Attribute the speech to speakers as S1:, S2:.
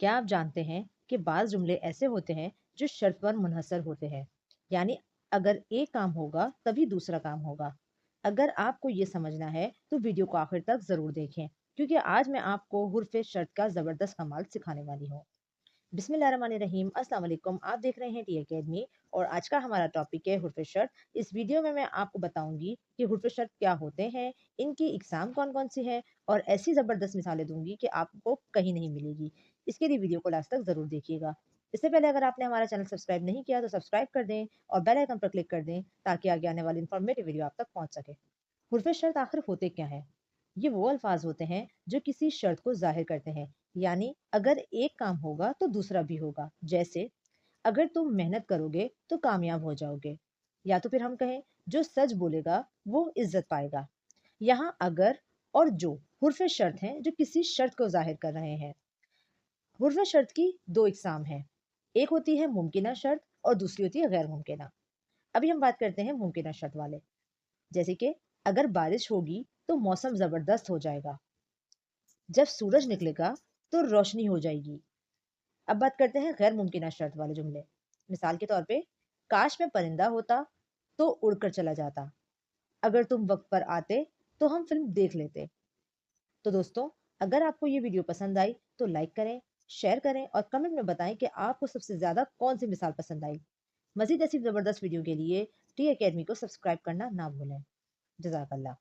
S1: क्या आप जानते हैं कि बाज़ जुमले ऐसे होते हैं जो शर्त पर मुनहसर होते हैं, यानी अगर एक काम होगा तभी दूसरा काम होगा। अगर आपको ये समझना है तो वीडियो को आखिर तक ज़रूर देखें, क्योंकि आज मैं आपको हुर्फ़ शर्त का ज़बरदस्त कमाल सिखाने वाली हूँ। बिस्मिल्लाहिर्रहमानिर्रहीम, अस्सलाम वालेकुम। आप देख रहे हैं टी अकेडमी और आज का हमारा टॉपिक है हुर्फ़ शर्त। इस वीडियो में मैं आपको बताऊंगी कि हुर्फ़ शर्त क्या होते हैं, इनकी इकसाम कौन कौन सी है और ऐसी ज़बरदस्त मिसालें दूंगी कि आपको कहीं नहीं मिलेगी। इसके लिए वीडियो को लास्ट तक ज़रूर देखिएगा। इससे पहले अगर आपने हमारा चैनल सब्सक्राइब नहीं किया तो सब्सक्राइब कर दें और बेल आइकन पर क्लिक कर दें ताकि आगे आने वाली इन्फॉर्मेटिव वीडियो आप तक पहुंच सके। हुर्फ़ शर्त आखिर होते क्या है? ये वो अल्फाज होते हैं जो किसी शर्त को जाहिर करते हैं, यानी अगर एक काम होगा तो दूसरा भी होगा। जैसे अगर तुम मेहनत करोगे तो कामयाब हो जाओगे, या तो फिर हम कहें जो सच बोलेगा वो इज्जत पाएगा। यहाँ अगर और जो हुर्फ शर्त हैं जो किसी शर्त को जाहिर कर रहे हैं। हुर्फ शर्त की दो इकसाम हैं, एक होती है मुमकिना शर्त और दूसरी होती है गैर मुमकिना। अभी हम बात करते हैं मुमकिना शर्त वाले। जैसे कि अगर बारिश होगी तो मौसम जबरदस्त हो जाएगा, जब सूरज निकलेगा तो रोशनी हो जाएगी। अब बात करते हैं गैर मुमकिना शर्त वाले जुमले। मिसाल के तौर पे, काश मैं परिंदा होता तो उड़कर चला जाता, अगर तुम वक्त पर आते तो हम फिल्म देख लेते। तो दोस्तों, अगर आपको ये वीडियो पसंद आई तो लाइक करें, शेयर करें और कमेंट में बताएं कि आपको सबसे ज्यादा कौन सी मिसाल पसंद आई। मजीद ऐसी जबरदस्त वीडियो के लिए टी अकेडमी को सब्सक्राइब करना ना भूलें। जज़ाकल्लाह।